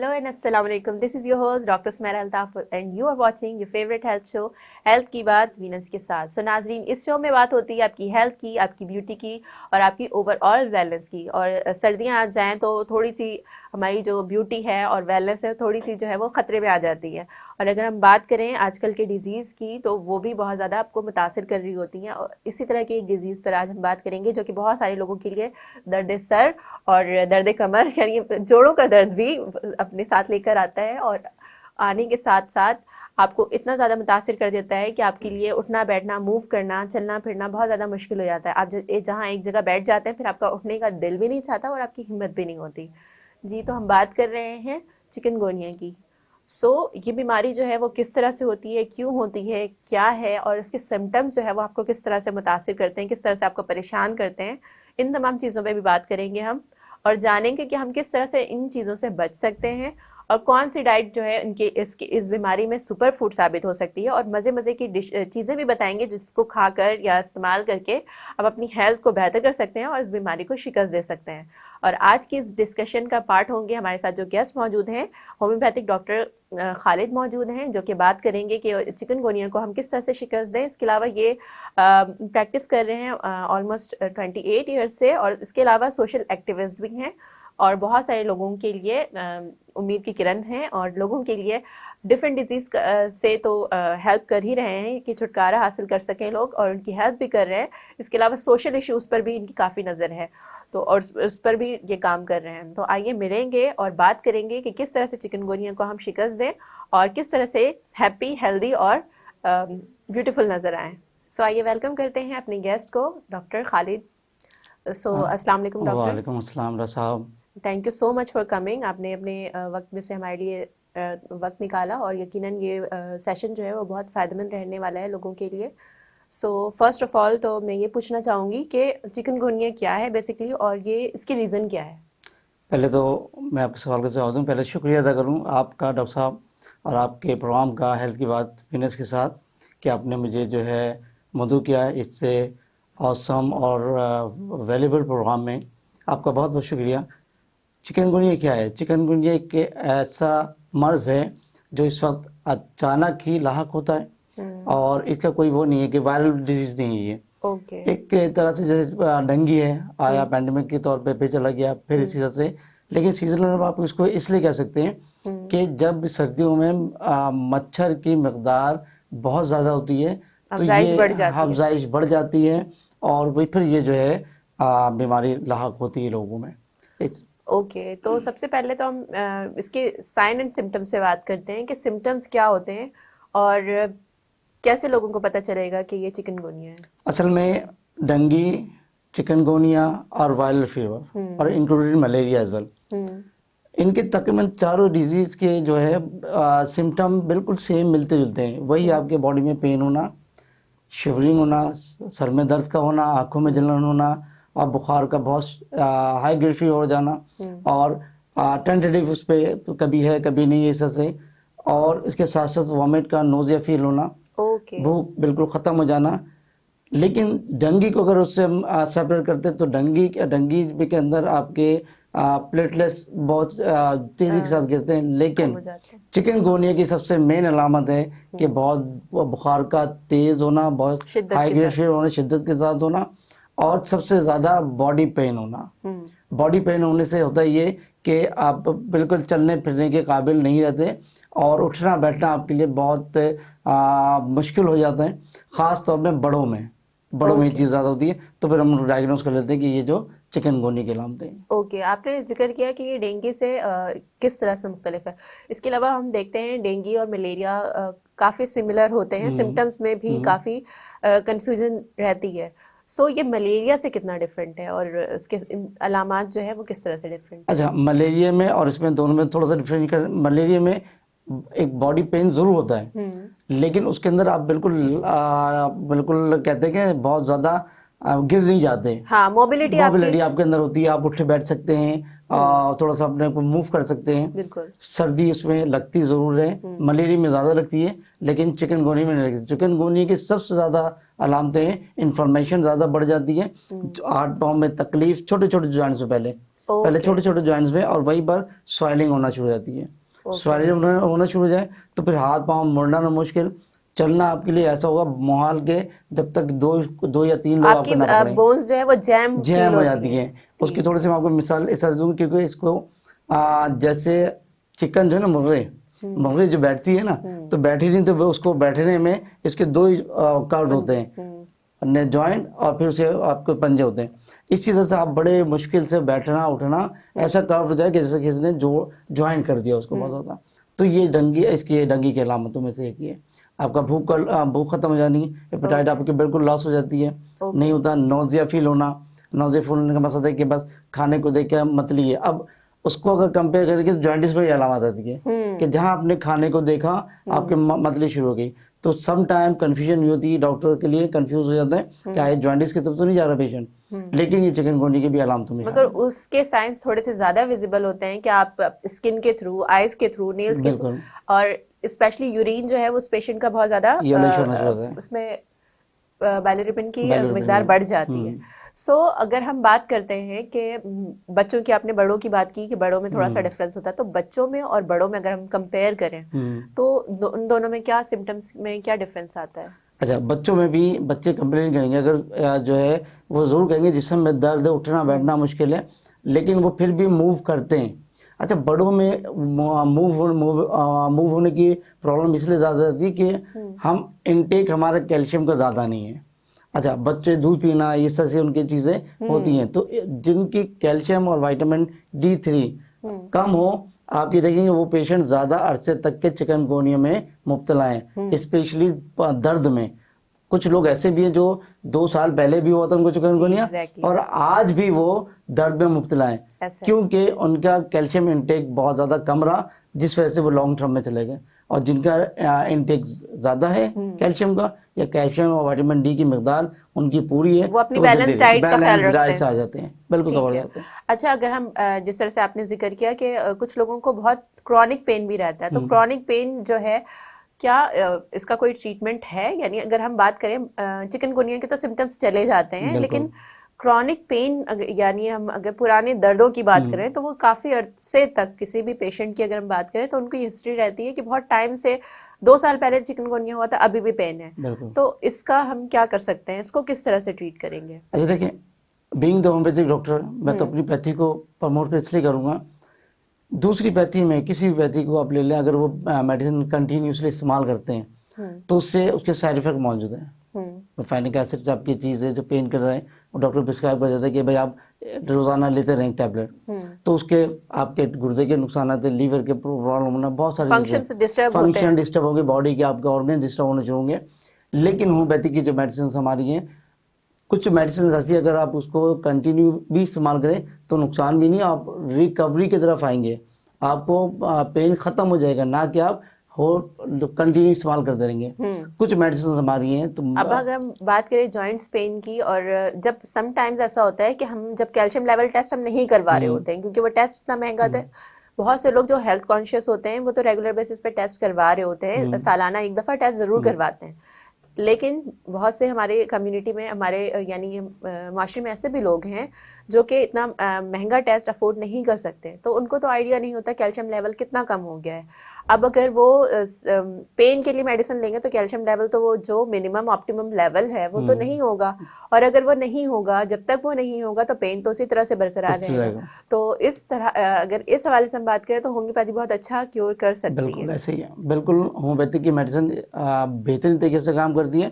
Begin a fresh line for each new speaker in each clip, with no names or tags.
Hello and Assalamu alaikum. This is your host Dr. Smaira Altaf and you are watching your favorite health show health की बात Venus के साथ। सो नाजरीन, इस show में बात होती है आपकी हेल्थ की, आपकी ब्यूटी की और आपकी ओवरऑल वेलनेस की। और सर्दियां आ जाएं तो थोड़ी सी हमारी जो ब्यूटी है और वेलनेस है थोड़ी सी जो है वो ख़तरे में आ जाती है। और अगर हम बात करें आजकल के डिज़ीज़ की तो वो भी बहुत ज़्यादा आपको मुतासिर कर रही होती हैं। और इसी तरह की एक डिज़ीज़ पर आज हम बात करेंगे जो कि बहुत सारे लोगों के लिए दर्द सर और दर्द कमर यानी जोड़ों का दर्द भी अपने साथ लेकर आता है। और आने के साथ साथ आपको इतना ज़्यादा मुतासिर कर देता है कि आपके लिए उठना बैठना, मूव करना, चलना फिरना बहुत ज़्यादा मुश्किल हो जाता है। आप जहाँ एक जगह बैठ जाते हैं फिर आपका उठने का दिल भी नहीं चाहता और आपकी हिम्मत भी नहीं होती। जी, तो हम बात कर रहे हैं चिकनगुनिया की। ये बीमारी जो है वो किस तरह से होती है, क्यों होती है, क्या है और इसके सिम्टम्स जो है वो आपको किस तरह से मुतासिर करते हैं, किस तरह से आपको परेशान करते हैं, इन तमाम चीज़ों पे भी बात करेंगे हम। और जानेंगे कि हम किस तरह से इन चीज़ों से बच सकते हैं और कौन सी डाइट जो है इस बीमारी में सुपर फूड साबित हो सकती है। और मज़े मज़े की चीज़ें भी बताएंगे जिसको खाकर या इस्तेमाल करके आप अपनी हेल्थ को बेहतर कर सकते हैं और इस बीमारी को शिकस्त दे सकते हैं। और आज की इस डिस्कशन का पार्ट होंगे हमारे साथ जो गेस्ट मौजूद हैं, होम्योपैथिक डॉक्टर खालिद मौजूद हैं, जो कि बात करेंगे कि चिकनगुनिया को हम किस तरह से शिकस्त दें। इसके अलावा ये प्रैक्टिस कर रहे हैं ऑलमोस्ट 28 ईयर्स से और इसके अलावा सोशल एक्टिविस्ट भी हैं और बहुत सारे लोगों के लिए उम्मीद की किरण है और लोगों के लिए डिफरेंट डिजीज़ से तो हेल्प कर ही रहे हैं कि छुटकारा हासिल कर सकें लोग और उनकी हेल्प भी कर रहे हैं। इसके अलावा सोशल इश्यूज़ पर भी इनकी काफ़ी नज़र है तो और उस पर भी ये काम कर रहे हैं। तो आइए मिलेंगे और बात करेंगे कि किस तरह से चिकनगुनिया को हम शिकस्त दें और किस तरह से हैप्पी, हेल्दी और ब्यूटीफुल नज़र आएँ। आइए वेलकम करते हैं अपने गेस्ट को, डॉक्टर खालिद। अस्सलाम वालेकुम डॉक्टर।
वालेकुम अस्सलाम रज़ा साहब।
Thank you so much for coming. आपने अपने वक्त में से हमारे लिए वक्त निकाला और यकीनन ये सेशन जो है वो बहुत फ़ायदेमंद रहने वाला है लोगों के लिए। फर्स्ट ऑफ ऑल तो मैं ये पूछना चाहूँगी कि चिकनगुनिया क्या है बेसिकली और ये इसकी रीज़न क्या है।
पहले तो मैं आपके सवाल का जवाब दूँ, पहले शुक्रिया अदा करूँ आपका डॉक्टर साहब और आपके प्रोग्राम का हेल्थ की बात फिटनेस के साथ कि आपने मुझे जो है मदऊ किया इससे औसम और वैल्यूबल प्रोग्राम में। आपका बहुत बहुत शुक्रिया। चिकनगुनिया क्या है? चिकनगुनिया एक ऐसा मर्ज़ है जो इस वक्त अचानक ही लाहक होता है और इसका कोई वो नहीं है कि वायरल डिजीज़ नहीं है ये। एक तरह से जैसे डेंगू है, आया पैंडेमिक के तौर पे चला गया फिर इसी तरह से। लेकिन सीजनल आप इसको इसलिए कह सकते हैं कि जब सर्दियों में मच्छर की मकदार बहुत ज़्यादा होती है तो ये अफज़ाइश बढ़ जाती है और वही फिर ये जो है बीमारी लाहक होती है लोगों में।
ओके, तो सबसे पहले तो हम इसके साइन एंड सिम्टम्स से बात करते हैं कि सिम्टम्स क्या होते हैं और कैसे लोगों को पता चलेगा कि ये चिकनगुनिया है।
असल में डेंगू, चिकनगुनिया और वायरल फीवर और इंक्लूडेड मलेरिया एज वेल, इनके तकरीबन चारों डिजीज़ के जो है सिम्टम बिल्कुल सेम मिलते जुलते हैं। वही आपके बॉडी में पेन होना, शिवरिंग होना, सर में दर्द का होना, आँखों में जलन होना और बुखार का बहुत हाई ग्रेड फीवर हो जाना और टेंटेटिव उस पर कभी है कभी नहीं ऐसा से। और इसके साथ साथ वॉमिट का नोज़िया फील होना, भूख बिल्कुल ख़त्म हो जाना। लेकिन डेंगू को अगर उससे हम सेपरेट करते हैं तो डेंगू के अंदर आपके प्लेटलेट्स बहुत तेज़ी के साथ गिरते हैं। लेकिन चिकनगुनिया की सबसे मेन अलामत है कि बहुत बुखार का तेज़ होना, बहुत हाई ग्रेड फीवर होना, शिद्दत के साथ होना और सबसे ज़्यादा बॉडी पेन होना। बॉडी पेन होने से होता है ये कि आप बिल्कुल चलने फिरने के काबिल नहीं रहते और उठना बैठना आपके लिए बहुत मुश्किल हो जाता है, ख़ास तौर में बड़ों में ये चीज़ ज़्यादा होती है। तो फिर हम डायग्नोस कर लेते हैं कि ये जो चिकनगुनिया के अलामतें हैं।
ओके, आपने जिक्र किया कि ये डेंगू से किस तरह से मुख्तलिफ है। इसके अलावा हम देखते हैं डेंगू और मलेरिया काफ़ी सिमिलर होते हैं, सिम्टम्स में भी काफ़ी कन्फ्यूजन रहती है। ये मलेरिया से कितना डिफरेंट है और इसके अलामात जो है वो किस तरह से डिफरेंट है?
अच्छा, मलेरिया में और इसमें दोनों में थोड़ा सा डिफरेंट कर। मलेरिया में एक बॉडी पेन ज़रूर होता है लेकिन उसके अंदर आप बिल्कुल कहते हैं कि बहुत ज़्यादा गिर नहीं जाते।
हाँ, मोबिलिटी
आपके अंदर होती है, आप उठ बैठ सकते हैं, थोड़ा सा अपने को मूव कर सकते हैं।
बिल्कुल।
सर्दी उसमें लगती ज़रूर है, मलेरिया में ज़्यादा लगती है लेकिन चिकनगुनिया में नहीं लगती। चिकनगुनिया की सबसे ज़्यादा अलामतें हैं, इन्फॉर्मेशन ज़्यादा बढ़ जाती है, हाथ पाँव में तकलीफ छोटे छोटे जाने से पहले पहले
ओके।
छोटे छोटे जॉइंट्स में, और वहीं पर स्वेलिंग होना शुरू हो जाती है। स्वेलिंग होना शुरू हो जाए तो फिर हाथ पाँव मुड़ना मुश्किल, चलना आपके लिए ऐसा होगा मुहाल के, जब तक दो या तीन लोग
आपकी
आपको ना पकड़ें,
बोन्स जो है वो जैम
जैम
फील
हो
होती
जाती
हैं।
है। उसकी थोड़ी सी मैं आपको मिसाल इस तरह दूँ, क्योंकि इसको जैसे चिकन जो है ना, मुर्गे जो बैठती है ना, तो बैठी नहीं तो उसको बैठने में इसके दो ही कर्व होते हैं, जॉइंट, और फिर उसे आपके पंजे होते हैं। इसी तरह से आप बड़े मुश्किल से बैठना उठना ऐसा कर्व हो जाए कि जैसे किसी ने ज्वाइन कर दिया उसको बहुत ज़्यादा। तो ये डंगी की अलामतों में से एक ही है। आपका भूख खत्म हो जानी, एपेटाइट आपकी बिल्कुल लॉस हो जाती है, नहीं होता, नोजिया फील होना। नोजिया फील होने का मकसद है कि बस खाने को देख के मतली है। अब उसको अगर कंपेयर करेंगे तो जॉइंटिस में अलामत आती है कि जहाँ आपने खाने को देखा आपके मतली शुरू हो गई। तो सम टाइम कन्फ्यूजन ये होती है, डॉक्टर के लिए कंफ्यूज हो जाता है क्या ये जॉइंटिस की तरफ तो नहीं जा रहा पेशेंट, लेकिन ये चिकनगुनिया की भी अलामतों में
मगर उसके साइंस थोड़े से ज्यादा विजिबल होते हैं कि आप स्किन के थ्रू, आईज के थ्रू, नेल्स के थ्रू,
बिल्कुल
और स्पेशली यूरिन जो है वो उस पेशेंट का बहुत ज्यादा
येलोइश होना शुरू होता है,
उसमें बाइलिरुबिन की
बिल्कुल
मिकदार
बिल्कुल।
बढ़ जाती है। सो अगर हम बात करते हैं कि बच्चों की, आपने बड़ों की बात की कि बड़ों में थोड़ा सा डिफरेंस होता है, तो बच्चों में और बड़ों में अगर हम कंपेयर करें तो उन दोनों में क्या सिम्टम्स में क्या डिफरेंस आता है?
अच्छा, बच्चों में भी बच्चे कंप्लेन करेंगे, अगर जो है वो ज़रूर कहेंगे जिस्म में दर्द है, उठना बैठना मुश्किल है, लेकिन वो फिर भी मूव करते हैं। अच्छा, बड़ों में मूव होने की प्रॉब्लम इसलिए ज़्यादा रहती है कि हम इनटेक हमारा कैल्शियम का ज़्यादा नहीं है। अच्छा, बच्चे दूध पीना ये सब से उनकी चीज़ें होती हैं, तो जिनकी कैल्शियम और विटामिन D3 कम हो, आप ये देखेंगे वो पेशेंट ज़्यादा अरसे तक के चिकनगुनिया में मुब्तला हैं, स्पेशली दर्द में। कुछ लोग ऐसे भी हैं जो 2 साल पहले भी हुआ था उनको चिकनगुनिया,
exactly.
और आज भी वो दर्द में मुब्तला हैं,
ऐसा है।
क्योंकि उनका कैल्शियम इंटेक बहुत ज़्यादा कम रहा, जिस वजह से वो लॉन्ग टर्म में चले गए। और जिनका इंटेक ज़्यादा है कैल्शियम का, या कैल्शियम और विटामिन D की मिकदार उनकी पूरी है,
वो अपनी
तो
बैलेंस डाइट का ख्याल
बैलेंस
रखते
डाइट
हैं।
से आ जाते हैं, बिल्कुल
ठीक
कवर
है।
जाते हैं।
अच्छा, अगर हम जिस तरह से आपने जिक्र किया कि कुछ लोगों को बहुत क्रॉनिक पेन भी रहता है, तो क्रॉनिक पेन जो है क्या इसका कोई ट्रीटमेंट है? यानी अगर हम बात करें चिकनगुनिया के तो सिम्टम्स चले जाते हैं,
बिल्कुल।
लेकिन क्रॉनिक पेन यानी हम अगर पुराने दर्दों की बात करें तो वो काफ़ी अरसे तक, किसी भी पेशेंट की अगर हम बात करें तो उनकी हिस्ट्री रहती है कि बहुत टाइम से 2 साल पहले चिकनगुनिया हुआ था, अभी भी पेन है।
बिल्कुल।
तो इसका हम क्या कर सकते हैं? इसको किस तरह से ट्रीट करेंगे?
अच्छा, देखिए, बीइंग द होम्योपैथिक डॉक्टर, मैं तो अपनी पैथी को प्रमोट इसलिए करूँगा। दूसरी पैथी में किसी भी पैथी को आप ले लें, अगर वो मेडिसिन कंटिन्यूसली इस्तेमाल करते हैं तो उससे उसके साइड इफेक्ट मौजूद हैं। फैनिक एसिड आपकी चीज़ है जो पेन कर रहे हैं, वो डॉक्टर प्रिस्क्राइब कर देता है कि भाई आप रोज़ाना लेते रहें टैबलेट, तो उसके आपके गुर्दे के नुकसान आते हैं, लीवर के प्रॉब्लम होना, बहुत सारी
फंक्शन डिस्टर्ब होते हैं।
फंक्शन डिस्टर्ब होंगे, बॉडी के आपके ऑर्गन डिस्टर्ब होने शुरू होंगे। लेकिन होम्योपैथी की जो मेडिसिन हमारी हैं, कुछ मेडिसिन ऐसी अगर आप उसको कंटिन्यू भी इस्तेमाल करें तो नुकसान भी नहीं, आप रिकवरी की तरफ आएंगे, आपको पेन खत्म हो जाएगा, ना कि आप कंटिन्यू इस्तेमाल करते रहेंगे। कुछ मेडिसिन हमारी हैं। तो
अब अगर हम बात करें जॉइंट्स पेन की, और जब समटाइम्स ऐसा होता है कि हम जब कैल्शियम लेवल टेस्ट हम नहीं करवा रहे होते हैं, क्योंकि वो टेस्ट इतना महंगा होता है। बहुत से लोग जो हेल्थ कॉन्शियस होते हैं वो तो रेगुलर बेसिस पे टेस्ट करवा रहे होते हैं, सालाना एक दफ़ा टेस्ट ज़रूर करवाते हैं, लेकिन बहुत से हमारे कम्युनिटी में, हमारे यानी माशरे में ऐसे भी लोग हैं जो कि इतना महंगा टेस्ट अफोर्ड नहीं कर सकते, तो उनको तो आइडिया नहीं होता कैल्शियम लेवल कितना कम हो गया है। अब अगर वो पेन के लिए मेडिसिन लेंगे तो कैल्शियम लेवल तो वो जो मिनिमम ऑप्टिमम लेवल है वो तो नहीं होगा, और अगर वो नहीं होगा, जब तक वो नहीं होगा तो पेन तो उसी तरह से बरकरार रहेगा। तो इस तरह अगर इस हवाले से हम बात करें तो होम्योपैथी बहुत अच्छा क्योर कर सकती है।
बिल्कुल ऐसे ही है, बिल्कुल होम्योपैथी की मेडिसिन बेहतरीन तरीके से काम करती है।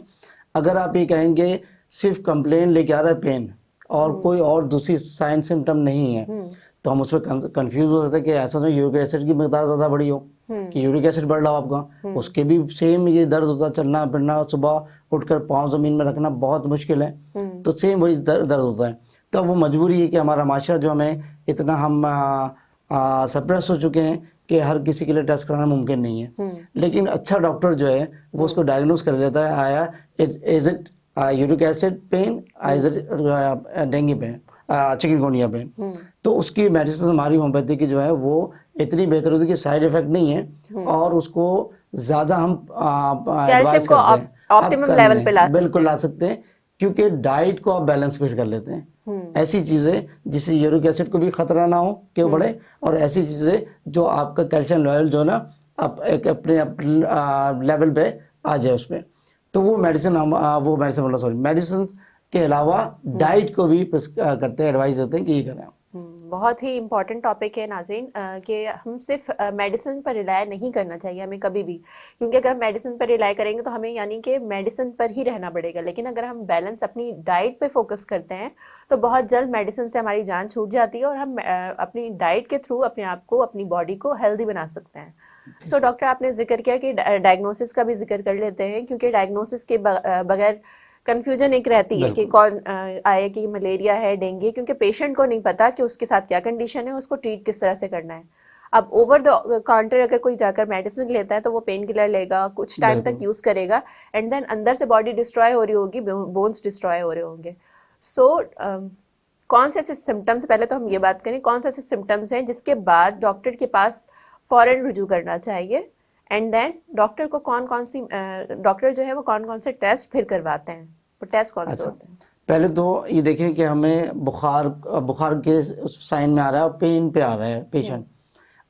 अगर आप ये कहेंगे सिर्फ कंप्लेन लेके आ रहा है पेन और कोई और दूसरी साइन सिम्टम नहीं है, तो हम उसमें कंफ्यूज हो जाते हैं कि ऐसा नहीं यूरिक एसिड की मिकदार ज़्यादा बढ़ी हो, कि यूरिक एसिड बढ़ रहा हो आपका, उसके भी सेम ये दर्द होता, चलना फिरना, सुबह उठकर पाँव ज़मीन में रखना बहुत मुश्किल है, तो सेम वही दर्द होता है। तो वो मजबूरी है कि हमारा माशरा जो हमें इतना हम सप्रेस हो चुके हैं कि हर किसी के लिए टेस्ट कराना मुमकिन नहीं है। लेकिन अच्छा डॉक्टर जो है वो उसको डायग्नोज कर लेता है, आया is it uric acid pain, is it dengue pain, chikungunya pain, तो उसकी मेडिसिन हमारी होम्योपैथी की जो है वो इतनी बेहतर होती है कि साइड इफेक्ट नहीं है, और उसको ज़्यादा हम एडवाइस करते हैं
ऑप्टिमम लेवल पे ला सकते हैं।
बिल्कुल ला सकते हैं, क्योंकि डाइट को आप बैलेंस फिट कर लेते हैं। ऐसी चीज़ें जिससे यूरिक एसिड को भी खतरा ना हो कि वो बढ़े, और ऐसी चीज़ें जो आपका कैल्शियम लेवल जो है ना आप एक अपने लेवल पे आ जाए उसमें, तो वो मेडिसिन हम वो मेडिसिन बोला सॉरी मेडिसिन के अलावा डाइट को भी करते हैं, एडवाइस देते हैं कि ये करें।
बहुत ही इम्पॉर्टेंट टॉपिक है नाज़रीन, कि हम सिर्फ मेडिसिन पर रिलाय नहीं करना चाहिए हमें कभी भी, क्योंकि अगर हम मेडिसिन पर रिलाय करेंगे तो हमें यानी कि मेडिसिन पर ही रहना पड़ेगा। लेकिन अगर हम बैलेंस अपनी डाइट पे फोकस करते हैं तो बहुत जल्द मेडिसिन से हमारी जान छूट जाती है और हम अपनी डाइट के थ्रू अपने आप को, अपनी बॉडी को हेल्दी बना सकते हैं। सो डॉक्टर, आपने जिक्र किया कि डायग्नोसिस का भी जिक्र कर लेते हैं, क्योंकि डायग्नोसिस के बगैर कन्फ्यूजन एक रहती है कि कौन आए कि मलेरिया है, डेंगू, क्योंकि पेशेंट को नहीं पता कि उसके साथ क्या कंडीशन है, उसको ट्रीट किस तरह से करना है। अब ओवर द काउंटर अगर कोई जाकर मेडिसिन लेता है तो वो पेन किलर लेगा, कुछ टाइम तक यूज़ करेगा, एंड देन अंदर से बॉडी डिस्ट्रॉय हो रही होगी, बोन्स डिस्ट्रॉय हो रहे होंगे। सो कौन से ऐसे सिम्टम्स, पहले तो हम ये बात करें कौन से ऐसे सिम्टम्स हैं जिसके बाद डॉक्टर के पास फ़ौरन रुजू करना चाहिए, एंड देन डॉक्टर को कौन कौन सी डॉक्टर जो है वो कौन कौन से टेस्ट फिर करवाते हैं, वो टेस्ट कौन से होते हैं?
पहले तो ये देखें कि हमें बुखार के साइन में आ रहा है और पेन पे आ रहा है पेशेंट।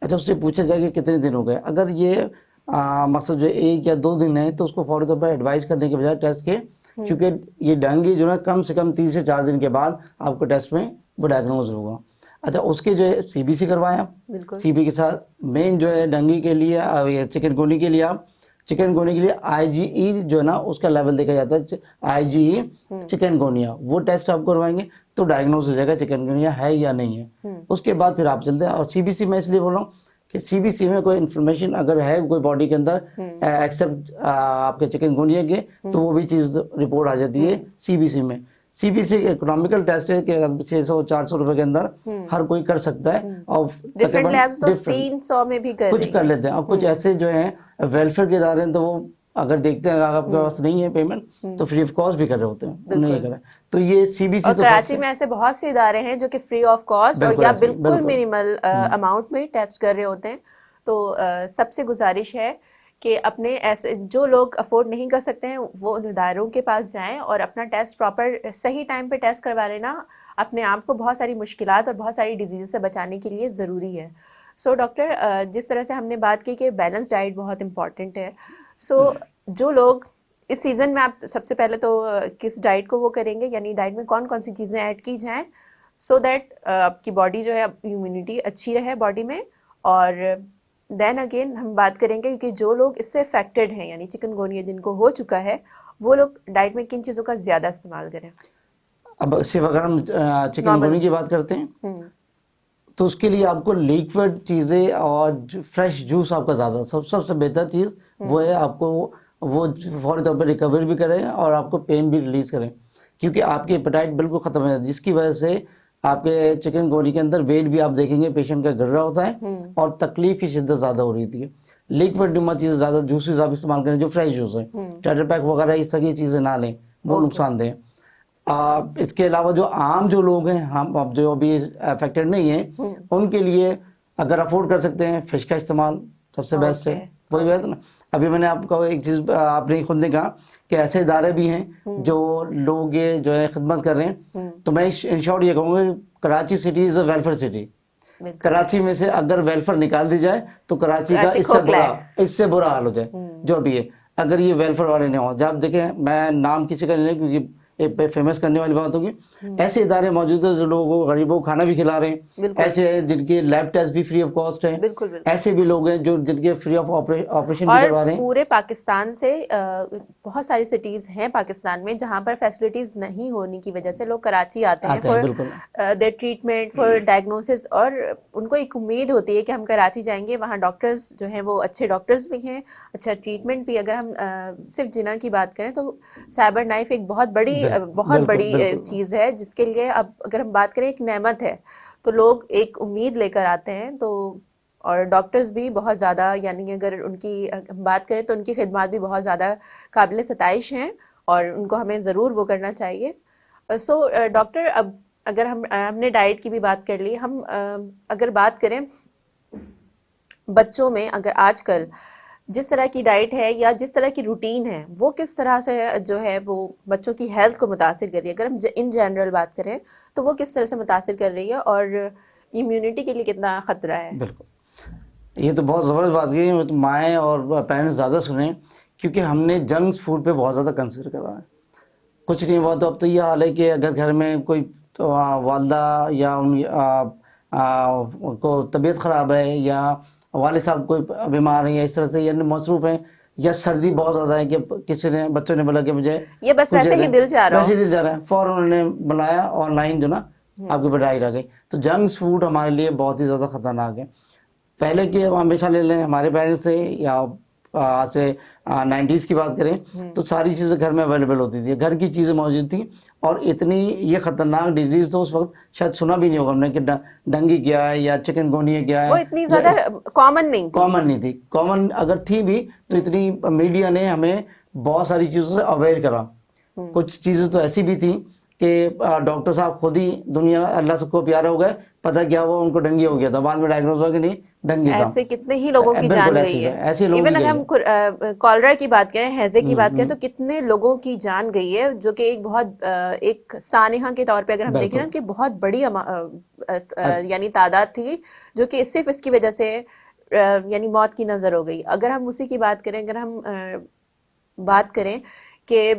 अच्छा, उससे पूछा जाए कि कितने दिन हो गए। अगर ये मकसद जो 1 या 2 दिन है तो उसको फौरी तौर पर एडवाइस करने के बजाय टेस्ट के, क्योंकि ये डेंगू जो है कम से कम 3 से 4 दिन के बाद आपको टेस्ट में वो डायग्नोज होगा। अच्छा, उसके जो है सीबीसी करवाएं आप, सीबी के साथ मेन जो है डेंगू के लिए चिकनगुनिया के लिए आप चिकनगुनिया के लिए IgE जो है ना उसका लेवल देखा जाता है, IgE चिकनगुनिया, वो टेस्ट आप करवाएंगे तो डायग्नोज हो जाएगा चिकनगुनिया है या नहीं है। उसके बाद फिर आप चलते हैं। और सीबीसी में इसलिए बोल रहा हूँ कि सीबीसी में कोई इन्फॉर्मेशन अगर है कोई बॉडी के अंदर एक्सेप्ट आपके चिकनगुनिया के, तो वो भी चीज़ रिपोर्ट आ जाती है सीबीसी में। सीबीसी इकोनॉमिकल टेस्ट है कि 600-400 रुपए के अंदर हर कोई कर सकता है, और
डिफरेंट लैब्स तो 300 में भी कर
कुछ कर लेते हैं। और कुछ ऐसे जो हैं वेलफेयर के इदारे हैं तो वो अगर देखते हैं अगर आपके पास नहीं है पेमेंट तो फ्री ऑफ कॉस्ट भी कर रहे होते हैं, उन्हें ये करें। तो ये सीबीसी तो
कराची में ऐसे बहुत से इदारे हैं जो कि फ्री ऑफ कॉस्ट और या बिल्कुल मिनिमल अमाउंट में टेस्ट कर रहे होते हैं। तो सबसे गुजारिश है कि अपने ऐसे जो लोग अफोर्ड नहीं कर सकते हैं वो उन इदारों के पास जाएं और अपना टेस्ट प्रॉपर सही टाइम पे टेस्ट करवा लेना अपने आप को बहुत सारी मुश्किलात और बहुत सारी डिजीज़ से बचाने के लिए ज़रूरी है। सो डॉक्टर, जिस तरह से हमने बात की कि बैलेंस डाइट बहुत इम्पॉर्टेंट है, सो जो लोग इस सीज़न में, आप सबसे पहले तो किस डाइट को वो करेंगे, यानी डाइट में कौन कौन सी चीज़ें ऐड की जाएँ सो दैट आपकी बॉडी जो है, इम्यूनिटी अच्छी रहे बॉडी में। और देन अगेन हम बात करेंगे कि जो लोग इससे अफेक्टेड हैं, यानी चिकनगुनिया जिनको हो चुका है, वो लोग डाइट में किन चीज़ों का ज़्यादा इस्तेमाल करें।
अब सिर्फ अगर हम चिकनगुनिया की बात करते हैं तो उसके लिए आपको लिक्विड चीज़ें और फ्रेश जूस आपका ज़्यादा सबसे बेहतर चीज़ वो है। आपको वो फौरी तौर पर रिकवर भी करें और आपको पेन भी रिलीज़ करें, क्योंकि आपकी एपेटाइट बिल्कुल ख़त्म हो जाती है, जिसकी वजह से आपके चिकनगुनिया के अंदर वेट भी आप देखेंगे पेशेंट का गिर रहा होता है और तकलीफ की शिद्दत ज़्यादा हो रही थी। लिक्विड नुमा चीज़ें ज़्यादा, जूसेस आप इस्तेमाल करें जो फ्रेश जूस है, टेट्रा पैक वगैरह इस तरह की चीज़ें ना लें, वो नुकसानदेह। इसके अलावा जो आम जो लोग हैं, हम अब जो अभी अफेक्टेड नहीं है, उनके लिए अगर अफोर्ड कर सकते हैं फिश का इस्तेमाल सबसे बेस्ट है। वही बात ना, अभी मैंने आपको एक चीज़ आपने खुद ने कहा कि ऐसे इदारे भी हैं जो लोग ये जो है खिदमत कर रहे हैं। तो मैं इन शॉर्ट ये कहूँगा Karachi city is a welfare city. Karachi में से अगर वेलफेयर निकाल दी जाए तो कराची का इससे बुरा हाल हो जाए जो भी है, अगर ये वेलफेयर वाले नहीं हो। जब देखें, मैं नाम किसी का नहीं, क्योंकि एक फेमस करने वाली बात होगी, ऐसे इदारे मौजूद है जो लोगों को, गरीबों को खाना भी खिला रहे हैं, ऐसे हैं जिनके लैब टेस्ट भी फ्री ऑफ कॉस्ट है, ऐसे भी लोग हैं जो जिनके फ्री ऑफ ऑपरेशन भी करवा रहे हैं।
पूरे पाकिस्तान से बहुत सारी सिटीज हैं पाकिस्तान में जहां पर फैसिलिटीज नहीं होने की वजह से लोग कराची आते हैं for their treatment, for diagnosis, और उनको एक उम्मीद होती है कि हम कराची जाएंगे, वहाँ डॉक्टर्स जो हैं वो अच्छे डॉक्टर्स भी हैं, अच्छा ट्रीटमेंट भी। अगर हम सिर्फ जिना की बात करें तो साइबर नाइफ एक बहुत बड़ी चीज़ है, जिसके लिए अब अगर हम बात करें एक नेमत है, तो लोग एक उम्मीद लेकर आते हैं। तो और डॉक्टर्स भी बहुत ज़्यादा, यानी अगर उनकी बात करें तो उनकी खिदमत भी बहुत ज़्यादा काबिल सताइश हैं और उनको हमें ज़रूर वो करना चाहिए। सो डॉक्टर, अब अगर हमने डाइट की भी बात कर ली, हम अगर बात करें बच्चों में, अगर आजकल जिस तरह की डाइट है या जिस तरह की रूटीन है वो किस तरह से जो है वो बच्चों की हेल्थ को मुतासिर कर रही है? अगर हम इन जनरल बात करें तो वो किस तरह से मुतासिर कर रही है और इम्यूनिटी के लिए कितना ख़तरा है?
बिल्कुल, ये तो बहुत ज़बरदस्त बात की है। तो माएँ और पेरेंट्स ज़्यादा सुने, क्योंकि हमने जंक फूड पे बहुत ज़्यादा कंसिडर करा है। कुछ नहीं हुआ तो अब तो ये हाल है कि अगर घर में कोई तो वालदा या को तबीयत ख़राब है, या वालिद साहब कोई बीमार है, या इस तरह से या मसरूफ़ हैं, या सर्दी बहुत ज़्यादा है कि किसी ने बच्चों ने बोला कि मुझे
ये बस
कुछ
वैसे ही दिल चाह रहा हो।
वैसे ही दिल चाह रहा है, फ़ौरन उन्होंने बुलाया ऑनलाइन जो ना आपके पास डाइट आ गई। तो जंक फूड हमारे लिए बहुत ही ज़्यादा ख़तरनाक है। पहले की अब हमेशा ले लें हमारे पेरेंट्स से, या आज से 90s की बात करें तो सारी चीज़ें घर में अवेलेबल होती थी, घर की चीज़ें मौजूद थी। और इतनी ये ख़तरनाक डिजीज़ तो उस वक्त शायद सुना भी नहीं होगा हमने कि डेंगू क्या है या चिकनगुनिया क्या है।
वो इतनी ज़्यादा कॉमन नहीं थी।
कॉमन नहीं थी। कॉमन अगर थी भी तो इतनी मीडिया ने हमें बहुत सारी चीज़ों से अवेयर करा। कुछ चीज़ें तो ऐसी भी थी कि डॉक्टर साहब खुद ही दुनिया अल्लाह सबको प्यारा हो गए, पता क्या हुआ उनको डेंगू हो गया था, बाद में डायग्नोज हुआ कि नहीं डेंगू था।
ऐसे कितने ही लोगों की जान गई है।
ऐसे लोगों
इवन
की
अगर हम कॉलरा की बात करें, हैजे की बात करें, तो कितने लोगों की जान गई है, जो कि एक बहुत एक सानिहा के तौर पे अगर हम देखें ना कि बहुत बड़ी यानी तादाद थी जो कि सिर्फ इसकी वजह से यानी मौत की नजर हो गई। अगर हम उसी की बात करें, अगर हम बात करें कि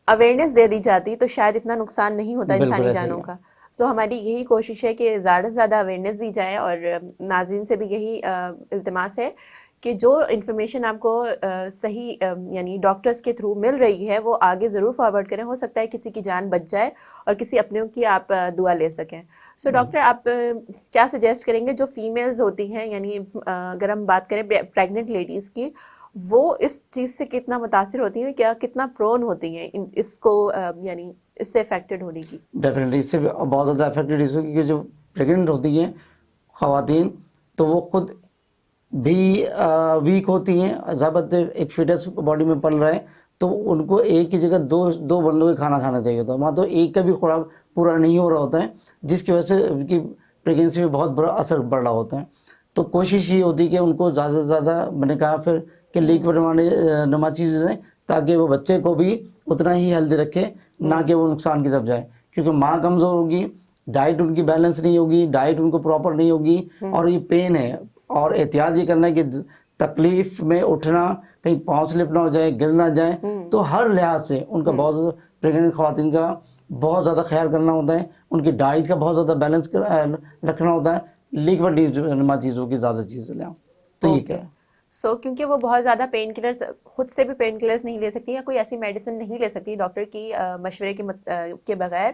अवेयरनेस दे दी जाती तो शायद इतना नुकसान नहीं होता इंसानी जानों का। तो हमारी यही कोशिश है कि ज़्यादा से ज़्यादा अवेयरनेस दी जाए, और नाज़रीन से भी यही इल्तिमास है कि जो इन्फॉर्मेशन आपको सही यानी डॉक्टर्स के थ्रू मिल रही है वो आगे ज़रूर फॉरवर्ड करें। हो सकता है किसी की जान बच जाए और किसी अपनों की आप दुआ ले सकें। सो डॉक्टर, आप क्या सजेस्ट करेंगे जो फीमेल्स होती हैं, यानी अगर हम बात करें प्रेग्नेंट लेडीज़ की, वो इस चीज़ से कितना मुतासिर होती हैं, क्या कितना प्रोन होती हैं इसको यानी इससे अफेक्टेड होने की?
डेफिनेटली इससे बहुत ज़्यादा अफेक्टेड इसको, क्योंकि जो प्रेग्नेंट होती हैं ख़वातीन तो वो खुद भी वीक होती हैं। ज़ाबत एक फिटस बॉडी में पल रहा है तो उनको एक ही जगह दो बंदों के खाना खाना चाहिए होता है, वहाँ तो एक का भी खुराक पूरा नहीं हो रहा होता है, जिसकी वजह से उनकी प्रेगनेंसी में बहुत बुरा असर पड़ रहा होता है। तो कोशिश ये होती है कि उनको ज़्यादा से ज़्यादा, मैंने कहा फिर कि लिक्विड नुमा चीज़ें दें ताकि वो बच्चे को भी उतना ही हेल्दी रखे, ना कि वो नुकसान की तरफ जाए। क्योंकि माँ कमज़ोर होगी, डाइट उनकी बैलेंस नहीं होगी, डाइट उनको प्रॉपर नहीं होगी, और ये पेन है। और एहतियात ये करना है कि तकलीफ में उठना, कहीं पाँव स्लिप ना हो जाए, गिर ना जाए। तो हर लिहाज से उनका बहुत प्रेग्नेंट ख़वातीन का बहुत ज़्यादा ख्याल करना होता है, उनकी डाइट का बहुत ज़्यादा बैलेंस रखना होता है, लिक्विड चीज़ों की ज़्यादा चीज़ें लें। तो ये क्या
सो क्योंकि वो बहुत ज़्यादा पेन किलर्स, खुद से भी पेन किलर्स नहीं ले सकती, या कोई ऐसी मेडिसिन नहीं ले सकती डॉक्टर की मशवरे के बगैर।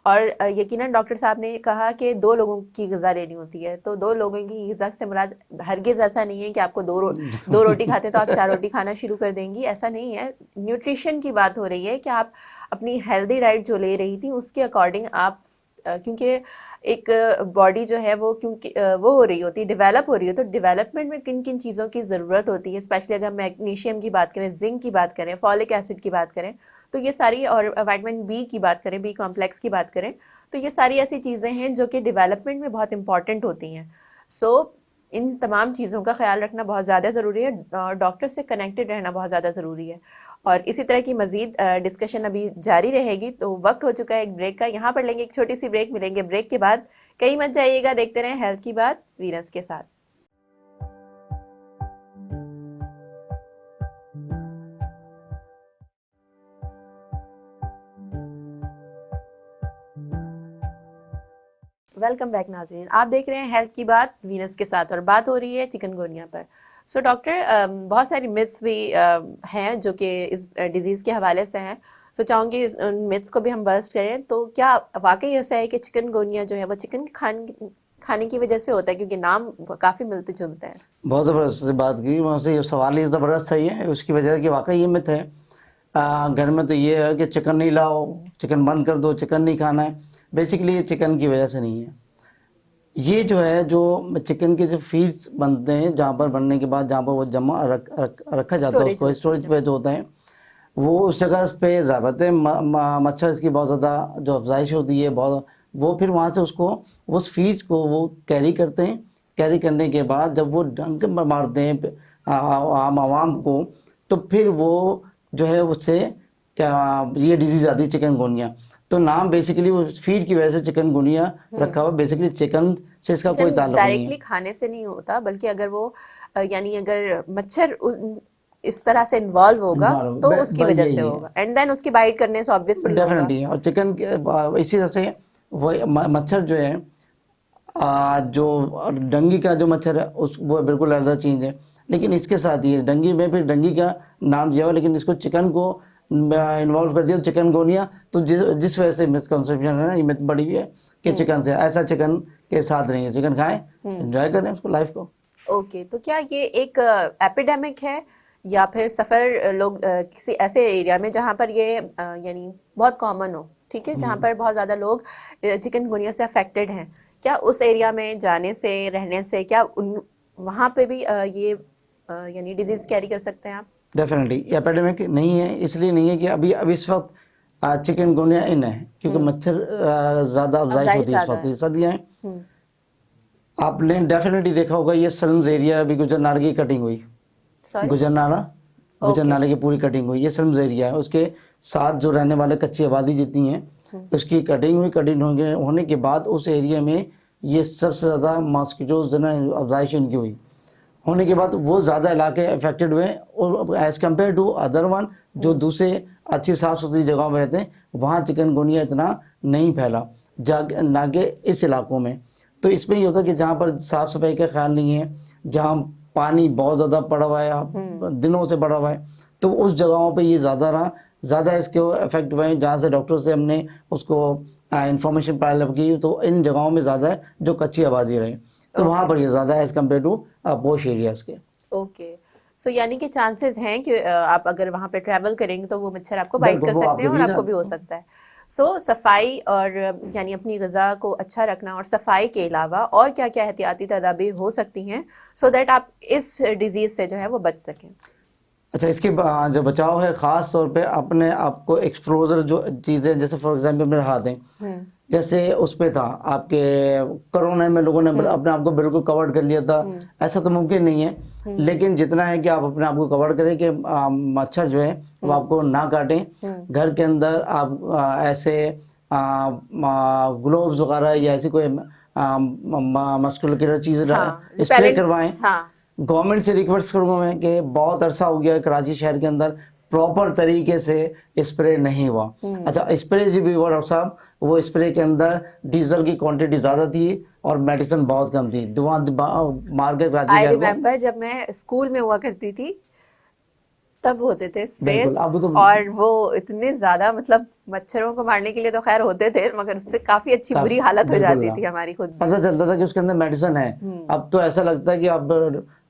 और यकीनन डॉक्टर साहब ने कहा कि 2 लोगों की ग़िज़ा लेनी होती है, तो 2 लोगों की ग़िज़ा से मुराद हरगिज़ ऐसा नहीं है कि आपको दो रोटी खाते तो आप 4 रोटी खाना शुरू कर देंगी, ऐसा नहीं है। न्यूट्रिशन की बात हो रही है कि आप अपनी हेल्दी डाइट जो ले रही थी उसके अकॉर्डिंग आप, क्योंकि एक बॉडी जो है वो क्योंकि वो हो रही होती है, डेवलप हो रही है, तो डेवलपमेंट में किन किन चीज़ों की ज़रूरत होती है, स्पेशली अगर मैग्नीशियम की बात करें, जिंक की बात करें, फॉलिक एसिड की बात करें, तो ये सारी, और विटामिन बी की बात करें, बी कॉम्प्लेक्स की बात करें, तो ये सारी ऐसी चीज़ें हैं जो कि डेवलपमेंट में बहुत इंपॉर्टेंट होती हैं। सो इन तमाम चीज़ों का ख्याल रखना बहुत ज़्यादा ज़रूरी है, डॉक्टर से कनेक्टेड रहना बहुत ज़्यादा ज़रूरी है। और इसी तरह की मज़ीद डिस्कशन अभी जारी रहेगी। तो वक्त हो चुका है एक ब्रेक का, यहाँ पर लेंगे एक छोटी सी ब्रेक, मिलेंगे ब्रेक के बाद। कहीं मत जाइएगा, देखते रहें हेल्थ की बात वीनस के साथ। वेलकम बैक नाज़रीन, आप देख रहे हैं हेल्थ की बात वीनस के साथ, और बात हो रही है चिकनगुनिया पर। सो डॉक्टर, बहुत सारी मिथ्स भी हैं जो कि इस डिज़ीज़ के हवाले से हैं, तो चाहूँगी इस मिथ्स को भी हम बस्ट करें। तो क्या वाकई ऐसा है कि चिकनगुनिया जो है वो चिकन खाने की वजह से होता है, क्योंकि नाम काफ़ी मिलते जुलते हैं?
बहुत ज़बरदस्त बात की, वहाँ से ये सवाल ही ज़बरदस्त सही है। उसकी वजह है कि वाकई ये मिथ है। घर में तो ये है कि चिकन नहीं लाओ, चिकन बंद कर दो, चिकन नहीं खाना है। बेसिकली ये चिकन की वजह से नहीं है। ये जो है, जो चिकन के जो फीड्स बनते हैं, जहाँ पर बनने के बाद जहाँ पर वो जमा रखा जाता है, उसको स्टोरेज पे जो होता है, वो उस जगह पे ज़्यादा मच्छर इसकी बहुत ज़्यादा जो अफजाइश होती है, बहुत, वो फिर वहाँ से उसको उस फीड को वो कैरी करते हैं। कैरी करने के बाद जब वो डंक मारते हैं आम आवाम को, तो फिर वो जो है उससे क्या ये डिजीज आती है चिकनगुनिया। तो नाम बेसिकली वो फीड की वजह से चिकनगुनिया रखा हुआ, बेसिकली चिकन से इसका कोई ताल्लुक नहीं है।
डायरेक्टली खाने से नहीं होता, बल्कि अगर वो यानी अगर मच्छर इस तरह से इन्वॉल्व होगा
Involve,
तो
ब-
उसकी
बस
वजह
यही
से
है।
होगा, एंड देन उसकी बाइट करने से ऑब्वियसली होगा।
डेफिनेटली। और चिकन इसी तरह से वो मच्छर जो है जो डंगी का जो मच्छर है उस वो बिल्कुल अलग चीज़ है, लेकिन इसके साथ ही है डंगी में फिर डंगी का नाम दिया हुआ, लेकिन इसको चिकन को इन्वॉल्व कर दिया चिकनगुनिया। तो जिस वजह से मिसकंसेप्शन है ना, ये मिथ बड़ी हुई है कि चिकन से, ऐसा चिकन के साथ नहीं है। चिकन खाएं, एंजॉय करें उसको, लाइफ को।
ओके, तो क्या ये एक एपिडेमिक है, या फिर सफ़र लोग किसी ऐसे एरिया में जहाँ पर ये यानी बहुत कॉमन हो, ठीक है, जहाँ पर बहुत ज़्यादा लोग चिकनगुनिया से अफेक्टेड हैं, क्या उस एरिया में जाने से, रहने से, क्या उन वहाँ पे भी ये यानी डिजीज़ कैरी कर सकते हैं आप?
डेफिनेटली एपिडेमिक नहीं है, इसलिए नहीं है कि अभी इस वक्त चिकनगुनिया इन है क्योंकि मच्छर ज़्यादा अफजाइश होती है इस वक्त, सर्दियाँ हैं। आपने डेफिनेटली देखा होगा ये सल्म्स एरिया अभी गुजरनाला की कटिंग हुई,
सॉरी,
गुजरनाले की पूरी कटिंग हुई, ये सल्म्स एरिया है। उसके साथ जो रहने वाले कच्ची आबादी जितनी है उसकी कटिंग हुई। कटिंग होने के बाद उस एरिया में ये सबसे ज़्यादा मॉस्किटोज जो ना अफजाइश इनकी हुई, होने के बाद वो ज़्यादा इलाके अफेक्टेड हुए, और as compare to other one जो दूसरे अच्छी साफ़ सुथरी जगहों में रहते हैं, वहाँ चिकनगुनिया इतना नहीं फैला ना कि इस इलाकों में। तो इसमें ये होता है कि जहाँ पर साफ़ सफाई का ख्याल नहीं है, जहाँ पानी बहुत ज़्यादा पड़ा हुआ है, दिनों से पड़ा हुआ है, तो उस जगहों पे ये ज़्यादा इसके इफेक्ट हुए हैं। जहाँ से डॉक्टर से हमने उसको इंफॉर्मेशन पाइल की, तो इन जगहों में ज़्यादा है जो कच्ची आबादी रहे, तो वहाँ पर ये ज़्यादा है एज़ कम्पेयर टू पोश एरियाज़ के।
ओके, सो यानी कि चांसेस हैं कि आप अगर वहाँ पे ट्रैवल करेंगे तो वो मच्छर आपको बाइट कर
बिल्कुल, वो
सकते हैं
आपके
और
भी
आपको भी हो सकता है। सो सफाई और यानी अपनी ग़िज़ा को अच्छा रखना, और सफाई के अलावा और क्या क्या एहतियाती तदाबीर हो सकती हैं सो दैट आप इस डिजीज़ से जो है वो बच सकें?
अच्छा, इसके जो बचाव है ख़ास तौर पे अपने आप को एक्सपोजर जो चीज़ें, जैसे फॉर एग्जांपल मेरे हाथ हैं, जैसे उस पे था आपके कोरोना में लोगों ने अपने आप को बिल्कुल कवर कर लिया था, ऐसा तो मुमकिन नहीं है, लेकिन जितना है कि आप अपने आप को कवर करें कि मच्छर जो है वो आपको ना काटें। घर के अंदर आप ऐसे ग्लोव्स वगैरह या ऐसी कोई मस्कुलर चीज़ स्प्रे करवाएं। गवर्नमेंट से रिक्वेस्ट करूँगा मैं कि बहुत अरसा हो गया कराची शहर के अंदर प्रॉपर तरीके से स्प्रे नहीं हुआ। अच्छा, स्प्रे जो भी हुआ डॉक्टर साहब, वो स्प्रे के अंदर डीजल की क्वांटिटी ज़्यादा थी और मेडिसिन बहुत कम थी। धुआं मार के कराची शहर को।
रिमेम्बर जब मैं स्कूल में हुआ करती थी तब होते थे स्प्रेस,
बिल्कुल, अब तो
और वो इतने ज़्यादा मतलब मच्छरों को मारने के लिए तो खैर होते थे, मगर उससे काफ़ी अच्छी बुरी हालत हो जाती थी हमारी खुद।
पता चलता था कि उसके अंदर मेडिसिन है। अब तो ऐसा लगता है कि अब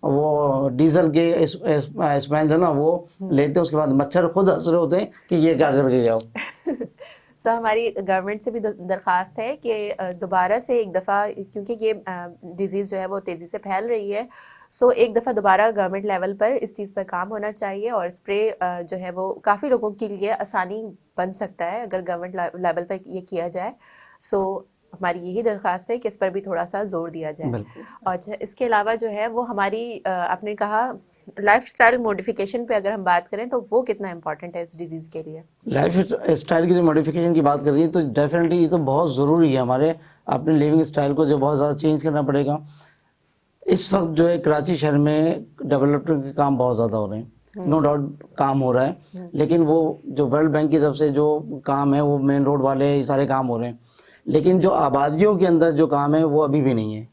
वो डीजल के स्मेल है ना वो लेते हैं, उसके बाद मच्छर खुद हंस रहे होते हैं कि ये क्या करके जाओ।
सो हमारी गवर्नमेंट से भी दरख्वास्त है कि दोबारा से एक दफ़ा, क्योंकि ये डिज़ीज़ जो है वो तेज़ी से फैल रही है, सो एक दफ़ा दोबारा गवर्नमेंट लेवल पर इस चीज़ पर काम होना चाहिए, और स्प्रे जो है वो काफ़ी लोगों के लिए आसानी बन सकता है अगर गवर्नमेंट लेवल पर ये किया जाए। सो हमारी यही दरख्वास्त है कि इस पर भी थोड़ा सा जोर दिया जाए। और इसके अलावा जो है वो हमारी आपने कहा लाइफस्टाइल मॉडिफिकेशन पे अगर हम बात करें तो वो कितना इम्पोर्टेंट है इस डिजीज़ के लिए?
लाइफ स्टाइल की जो मॉडिफिकेशन की बात कर रही है तो डेफिनेटली ये तो बहुत ज़रूरी है, हमारे अपने लिविंग स्टाइल को जो बहुत ज़्यादा चेंज करना पड़ेगा। इस वक्त जो है कराची शहर में डेवलपमेंट के काम बहुत ज़्यादा हो रहे हैं, नो डाउट काम हो रहा है, लेकिन वो जो वर्ल्ड बैंक की तरफ से जो काम है वो मेन रोड वाले ये सारे काम हो रहे हैं, लेकिन जो आबादियों के अंदर जो काम है वो अभी भी नहीं है।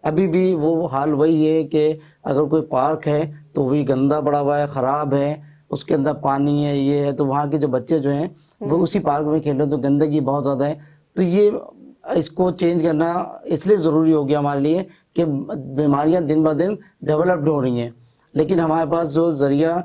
अभी भी वो हाल वही है कि अगर कोई पार्क है तो वही गंदा पड़ा हुआ है, ख़राब है, उसके अंदर पानी है, ये है, तो वहाँ के जो बच्चे जो हैं वो उसी पार्क में खेल रहे हैं, तो गंदगी बहुत ज़्यादा है। तो ये इसको चेंज करना इसलिए ज़रूरी हो गया हमारे लिए कि बीमारियां दिन ब दिन डेवलप्ड हो रही हैं, लेकिन हमारे पास जो ज़रिया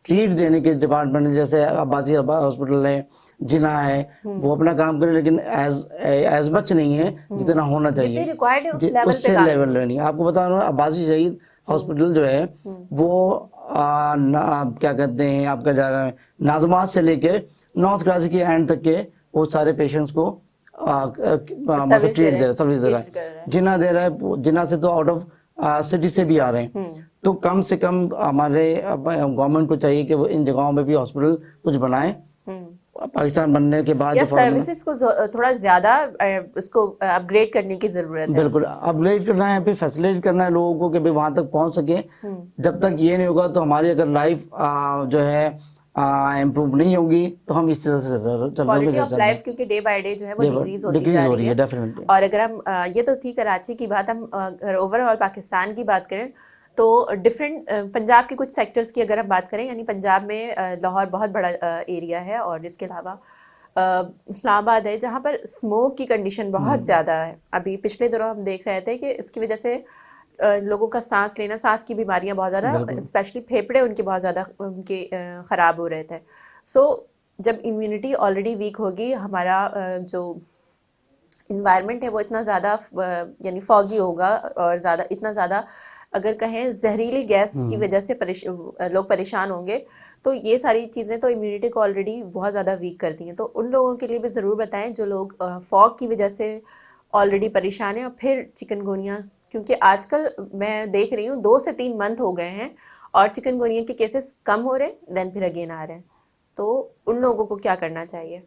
ट्रीट देने के डिपार्टमेंट जैसे अब्बासी हॉस्पिटल है, जिना है, वो अपना काम करे, लेकिन एज मच नहीं है जितना होना चाहिए, उससे लेवल में नहीं। आपको बता रहा हूँ अब्बासी शहीद हॉस्पिटल जो है वो क्या कहते हैं आपका जगह नाजमात से लेके नॉर्थ कराची के एंड तक के वो सारे पेशेंट्स को मतलब ट्रीट दे रहा है, सर्विस दे रहा है। जिना दे रहा है, जिना से तो आउट ऑफ सिटी से भी आ रहे हैं, तो कम से कम हमारे गवर्नमेंट को चाहिए कि वो इन जगहों में भी हॉस्पिटल कुछ बनाए। पाकिस्तान बनने के बाद
या
जो फॉर्मूला
सर्विसेज को थोड़ा ज्यादा उसको अपग्रेड करने की जरूरत है।
बिल्कुल अपग्रेड करना है, फिर फैसिलिटेट करना है लोगों को कि भाई वहां तक पहुंच सके। जब तक ये नहीं होगा तो हमारी अगर लाइफ जो है इम्प्रूव नहीं होगी तो हम इस तरह से
क्वालिटी ऑफ लाइफ क्योंकि डे बाय डे जो है वो डिक्रीज होती जा रही है
डेफिनेटली।
और अगर हम ये तो थी कराची की बात, हम अगर ओवरऑल पाकिस्तान की बात करें तो डिफरेंट पंजाब के कुछ सेक्टर्स की अगर हम बात करें, यानी पंजाब में लाहौर बहुत बड़ा एरिया है और इसके अलावा इस्लामाबाद है जहाँ पर स्मोक की कंडीशन बहुत ज़्यादा है। अभी पिछले दिनों हम देख रहे थे कि इसकी वजह से लोगों का सांस लेना, सांस की बीमारियां बहुत ज़्यादा, स्पेशली फेफड़े उनके बहुत ज़्यादा उनके ख़राब हो रहे थे। सो जब इम्यूनिटी ऑलरेडी वीक होगी, हमारा जो इन्वायरमेंट है वो इतना ज़्यादा यानी फॉगी होगा और ज़्यादा इतना ज़्यादा अगर कहें जहरीली गैस की वजह से लोग परेशान होंगे, तो ये सारी चीज़ें तो इम्यूनिटी को ऑलरेडी बहुत ज़्यादा वीक करती हैं। तो उन लोगों के लिए भी ज़रूर बताएं जो लोग फॉग की वजह से ऑलरेडी परेशान हैं और फिर चिकनगुनिया, क्योंकि आजकल मैं देख रही हूँ 2 से 3 मंथ हो गए हैं और चिकनगुनिया के केसेस कम हो रहे हैं देन फिर अगेन आ रहे हैं। तो उन लोगों को क्या करना चाहिए?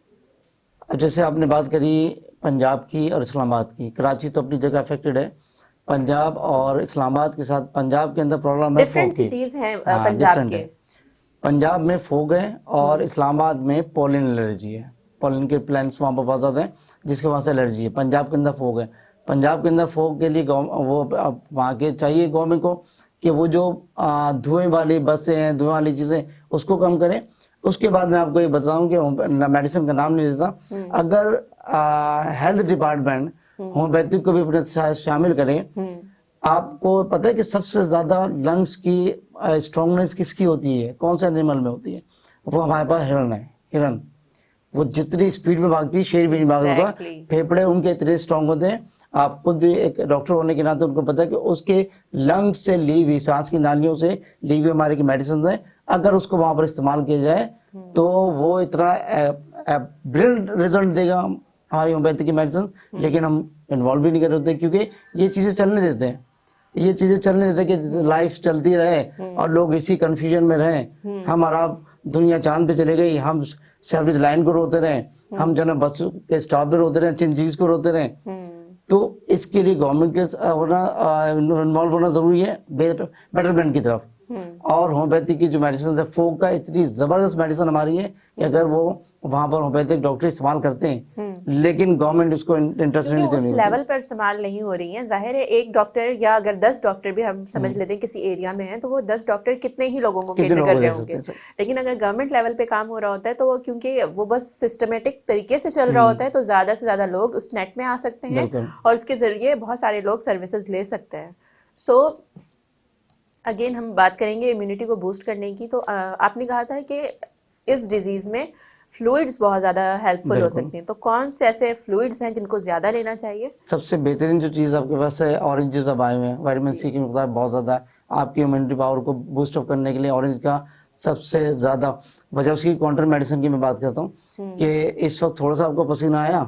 जैसे आपने बात करी पंजाब की और इस्लामाबाद की, कराची तो अपनी जगह अफेक्टेड है। पंजाब और इस्लामाबाद के साथ पंजाब के अंदर प्रॉब्लम है
डिफरेंट सिटीज हैं पंजाब के।
पंजाब में फोग है और इस्लामाबाद में पोलिन एलर्जी है। पोलिन के प्लांट्स वहाँ पर बहुत ज़्यादा हैं जिसके वजह से एलर्जी है। पंजाब के अंदर फोग है। पंजाब के अंदर फोग के लिए वो वहाँ के चाहिए गवर्नमेंट को कि वो जो धुएं वाली बसें हैं, धुएं वाली चीज़ें, उसको कम करें। उसके बाद मैं आपको ये बताऊं कि मेडिसिन का नाम नहीं देता, अगर हेल्थ डिपार्टमेंट होम्योपैथिक को भी अपने शामिल करें। आपको पता है कि सबसे ज्यादा लंग्स की स्ट्रॉन्गनेस किसकी होती है, कौन सा एनिमल में होती है? वो हमारे पास हिरन है। हिरन वो जितनी स्पीड में भागती है शेर भी नहीं भाग सकता। फेफड़े उनके इतने स्ट्रांग होते हैं। आप खुद भी एक डॉक्टर होने के नाते उनको पता है कि उसके लंग्स से ली हुई, सांस की नालियों से ली हुई हमारे की मेडिसिन है, अगर उसको वहां पर इस्तेमाल किया जाए तो वो इतना ब्रिलियंट रिजल्ट देगा हमारी होम्योपैथी की मेडिसिन। लेकिन हम इन्वॉल्व भी नहीं कर रहे क्योंकि ये चीजें चलने देते हैं, ये चीजें चलने देते कि लाइफ चलती रहे और लोग इसी कंफ्यूजन में रहें। हमारा दुनिया चांद पे चले गई, हम सर्विस लाइन को रोते रहे, हम जो है बस के स्टॉप पे रोते रहे, चिन चीज को रोते रहे। तो इसके लिए गवर्नमेंट के होना इन्वॉल्व होना जरूरी है बेटरमेंट की तरफ। और होम्योपैथी की जो मेडिसिन है, फोक का इतनी जबरदस्त मेडिसिन हमारी है कि अगर वो वहां पर होम्योपैथिक डॉक्टर इस्तेमाल करते हैं, लेकिन गवर्नमेंट उसको इंटरेस्ट नहीं लेते,
उस लेवल पर इस्तेमाल नहीं हो रही है। जाहिर है एक डॉक्टर या अगर 10 डॉक्टर भी हम समझ लेते हैं किसी एरिया में है, तो वो 10 डॉक्टर कितने ही लोगों को केटर कर रहे होंगे। लेकिन अगर गवर्नमेंट लेवल पे काम हो रहा होता है तो वो क्योंकि वो बस सिस्टमेटिक तरीके से चल रहा होता है, तो ज्यादा से ज्यादा लोग उस नेट में आ सकते हैं और उसके जरिए बहुत सारे लोग सर्विसेज ले सकते हैं। सो अगेन हम बात करेंगे इम्यूनिटी को बूस्ट करने की। तो आपने कहा था कि इस डिजीज में फ्लूइड्स बहुत ज़्यादा हेल्पफुल हो सकते हैं, तो कौन से ऐसे फ्लूइड्स हैं जिनको ज़्यादा लेना चाहिए?
सबसे बेहतरीन जो चीज़ आपके पास है, ऑरेंजेस अब आए हुए हैं, विटामिन सी की मिकदार बहुत ज़्यादा है। आपकी इम्यूनिटी पावर को बूस्ट अप करने के लिए ऑरेंज का सबसे ज़्यादा वजह, उसकी काउंटर मेडिसिन की मैं बात करता हूँ कि इस वक्त थोड़ा सा आपको पसीना आया,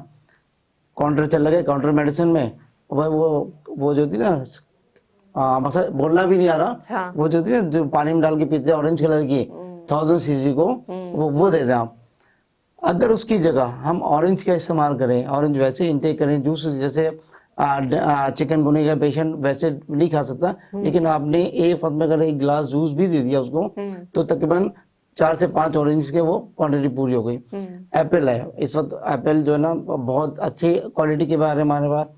काउंटर चल लगे, काउंटर मेडिसिन में वो जो थी ना, मतलब बोलना भी नहीं आ रहा, हाँ। वो जो थी ना जो पानी में डाल के पीते हैं ऑरेंज कलर की 1000 सीसी को, वो दे दें आप। अगर उसकी जगह हम ऑरेंज का इस्तेमाल करें, ऑरेंज वैसे इंटेक करें, जूस जैसे चिकनगुनिया का पेशेंट वैसे नहीं खा सकता, लेकिन आपने एक वक्त में अगर एक गिलास जूस भी दे दिया उसको, तो तकरीबन 4 से 5 ऑरेंज के वो क्वांटिटी पूरी हो गई। एप्पल है इस वक्त, एप्पल जो है ना बहुत अच्छी क्वालिटी के बारे में हमारे पास,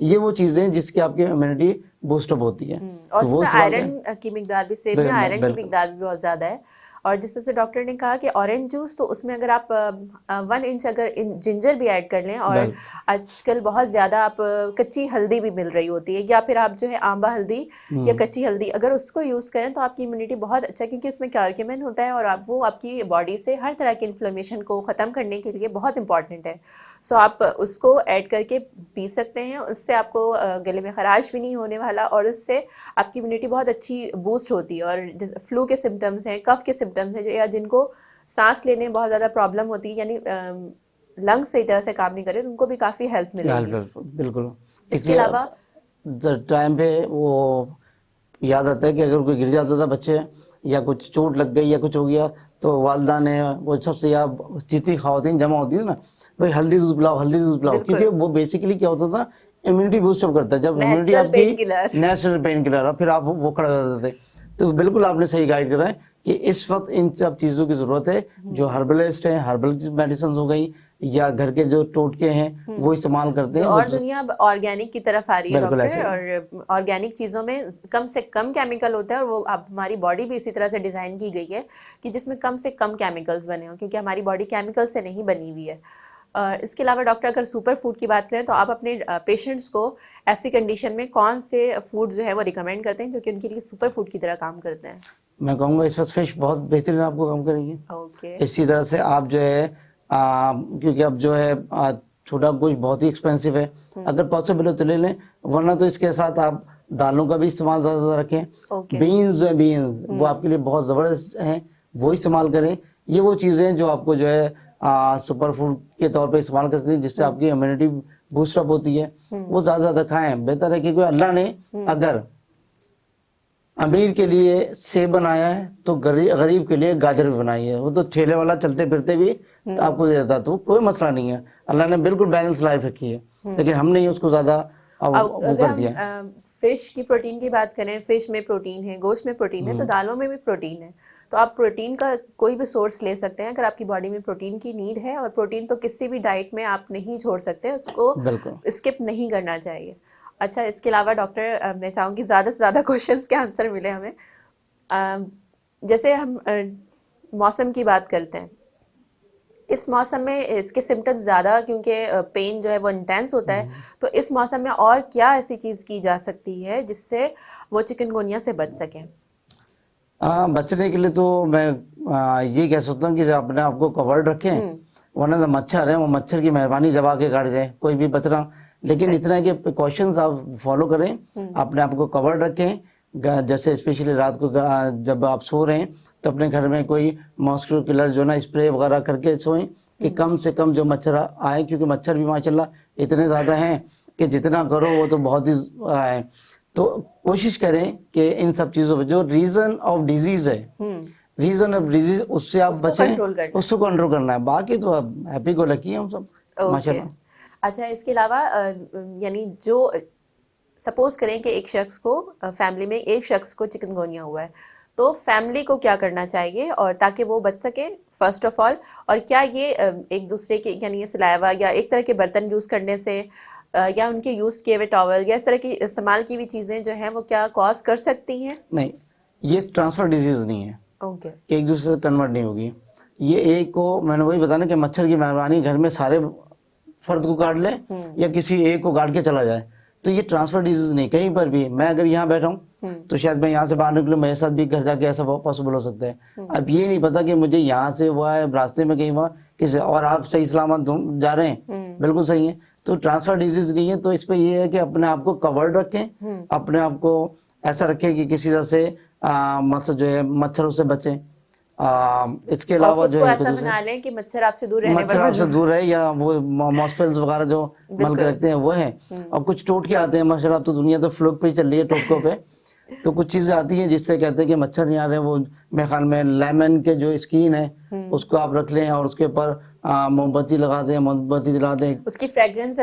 ये वो चीजें जिसकी आपकी इम्यूनिटी बूस्टअप होती है।
और तो वो आयरन की मिकदार भी सेम है, आयरन की मिकदार भी बहुत ज्यादा है। और जिस तरह से डॉक्टर ने कहा कि ऑरेंज जूस, तो उसमें अगर आप 1 इंच अगर जिंजर भी ऐड कर लें, और आजकल बहुत ज़्यादा आप कच्ची हल्दी भी मिल रही होती है, या फिर आप जो है आंबा हल्दी या कच्ची हल्दी अगर उसको यूज़ करें तो आपकी इम्यूनिटी बहुत अच्छा, क्योंकि उसमें कर्क्यूमिन होता है और वो आपकी बॉडी से हर तरह की इन्फ्लेमेशन को ख़त्म करने के लिए बहुत इंपॉर्टेंट है। सो आप उसको ऐड करके पी सकते हैं, उससे आपको गले में खराश भी नहीं होने वाला और उससे आपकी इम्यूनिटी बहुत अच्छी बूस्ट होती है। और फ्लू के सिम्टम्स हैं, कफ के सिम्टम्स हैं, या जिनको सांस लेने में बहुत ज़्यादा प्रॉब्लम होती है, यानी लंग्स सही तरह से काम नहीं करे, उनको भी काफ़ी हेल्प मिलेगी।
बिल्कुल।
इसके अलावा
टाइम पे वो याद आता है कि अगर कोई गिर जाता था बच्चे या कुछ चोट लग गई या कुछ हो गया तो वालदा ने वो सबसे या जितनी खातन जमा होती थी ना, भाई हल्दी दूध पिलाओ, हल्दी दूध पिलाओ,
बिल्कुल।
क्योंकि वो बेसिकली क्या होता था, इम्यूनिटी बूस्ट अप करता है। जब इम्यूनिटी
नेचुरल पेन
आपकी
किलर।
नेचुरल पेन किलर है, फिर आप वो खड़ा कर देते थे। तो बिल्कुल आपने सही गाइड करा है कि इस वक्त इन सब चीज़ों की ज़रूरत है। जो हर्बलिस्ट हैं, हर्बल मेडिसिन हो गई या घर के जो टोटके हैं वो इस्तेमाल करते हैं।
और दुनिया ऑर्गेनिक की तरफ आ रही है
बिल्कुल ऐसे
डॉक्टर,
ही।
और ऑर्गेनिक चीज़ों में कम से कम केमिकल होता है, और वो अब हमारी बॉडी भी इसी तरह से डिज़ाइन की गई है कि जिसमें कम से कम केमिकल्स बने हों, क्योंकि हमारी बॉडी केमिकल से नहीं बनी हुई है। इसके अलावा डॉक्टर अगर सुपर फूड की बात करें तो आप अपने पेशेंट्स को ऐसी कंडीशन में कौन से फूड जो है वो रिकमेंड करते हैं जो कि उनके लिए सुपर फूड की तरह काम करते हैं?
मैं कहूँगा इस वक्त फिश बहुत बेहतरीन आपको काम करेंगे।
ओके।
इसी तरह से आप जो है क्योंकि अब जो है छोटा गोश्त बहुत ही एक्सपेंसिव है, अगर पॉसिबल हो तो ले लें, वरना तो इसके साथ आप दालों का भी इस्तेमाल ज़्यादा रखें।
ओके।
बीन्स जो है, बीन्स वो आपके लिए बहुत ज़बरदस्त हैं, वो इस्तेमाल करें। ये वो चीज़ें हैं जो आपको जो है सुपर फूड के तौर पे इस्तेमाल कर सकते हैं, जिससे आपकी इम्यूनिटी बूस्ट अप होती है। वो ज़्यादा खाएं। बेहतर है कि कोई अल्लाह ने अगर अमीर के लिए सेब बनाया है तो गरीब के लिए गाजर भी बनाई है। वो तो ठेले वाला चलते फिरते भी आपको दे देता, तो कोई मसला नहीं है। अल्लाह ने बिल्कुल बैलेंस लाइफ रखी है, लेकिन हमने ही उसको ज़्यादा वो
अगर
कर दिया है।
हम फिश की प्रोटीन की बात करें, फिश में प्रोटीन है, गोश्त में प्रोटीन है, तो दालों में भी प्रोटीन है। तो आप प्रोटीन का कोई भी सोर्स ले सकते हैं अगर आपकी बॉडी में प्रोटीन की नीड है, और प्रोटीन तो किसी भी डाइट में आप नहीं छोड़ सकते, उसको
बिल्कुल।
स्किप नहीं करना चाहिए। अच्छा, इसके अलावा डॉक्टर मैं चाहूँगी ज़्यादा से ज़्यादा क्वेश्चंस के आंसर मिले हमें। जैसे हम मौसम की बात करते हैं, इस मौसम में इसके सिम्टम्स ज़्यादा, क्योंकि पेन जो है वो इंटेंस होता है, तो इस मौसम में और क्या ऐसी चीज़ की जा सकती है जिससे वो चिकनगुनिया से बच सकें?
बचने के लिए तो मैं ये कह सकता हूँ कि जब अपने आप को कवर्ड रखें, वरना तो मच्छर है, वो मच्छर की मेहरबानी जब आके काट जाए कोई भी बचना। लेकिन इतना है कि प्रिकॉशंस आप फॉलो करें, अपने आप को कवर्ड रखें। जैसे स्पेशली रात को जब आप सो रहे हैं तो अपने घर में कोई मॉस्किटो किलर जो ना स्प्रे वगैरह करके सोएं, कि कम से कम जो मच्छर आए, क्योंकि मच्छर भी माशाल्लाह इतने ज़्यादा हैं कि जितना करो वो तो बहुत ही है। तो कोशिश करें कि इन सब चीज़ों पर जो रीज़न ऑफ डिजीज़ है, रीज़न ऑफ डिजीज़ उससे आप बचें, उसको कंट्रोल करना है। बाकी तो अब हैप्पी गो लकी हैं हम सब माशाल्लाह।
अच्छा, इसके अलावा यानी जो सपोज करें कि एक शख्स को फैमिली में एक शख्स को चिकनगुनिया हुआ है, तो फैमिली को क्या करना चाहिए और ताकि वो बच सके फर्स्ट ऑफ ऑल, और क्या ये एक दूसरे के यानी ये सलाइवा या एक तरह के बर्तन यूज़ करने से या उनके यूज़ किए हुए टॉवल या इस तरह की इस्तेमाल की हुई चीज़ें जो हैं वो क्या कॉज कर सकती हैं?
नहीं, ये ट्रांसफ़र डिजीज़ नहीं है।
ओके।
कि एक दूसरे से कन्वर्ट नहीं होगी। ये एक को मैंने वही बताना कि मच्छर की मेहरबानी घर में सारे फर्द को काट ले या किसी एक को काट के चला जाए, तो ये ट्रांसफर डिजीज नहीं। कहीं पर भी मैं अगर यहाँ बैठा हूँ तो शायद मैं यहाँ से बाहर निकलूँ, मेरे साथ भी घर जाके ऐसा पॉसिबल हो सकता है। अब ये नहीं पता कि मुझे यहाँ से हुआ है, रास्ते में कहीं हुआ किसी और, आप सही सलामत जा रहे हैं, बिल्कुल सही है, तो ट्रांसफर डिजीज नहीं है। तो इस पर यह है कि अपने आप को कवर्ड रखें, अपने आप को ऐसा रखें कि किसी तरह से मतलब जो है मच्छरों से बचें। इसके अलावा जो है
ऐसा बना लें कि मच्छर आपसे दूर रहने,
मच्छर आपसे दूर रहे, या वो मॉस्फेल्स वगैरह जो मल के रखते हैं वो है। और कुछ टोटके आते हैं माशाल्लाह, अब तो दुनिया तो फ्लूक पे ही चल रही है टोटकों पे, तो कुछ चीजें आती हैं जिससे कहते हैं कि मच्छर नहीं आ रहे। वो मेरे ख्याल में लेमन के जो स्किन है उसको आप रख लें और उसके ऊपर मोमबत्ती लगा दें, मोमबत्ती जला दें,
उसकी फ्रेग्रेंस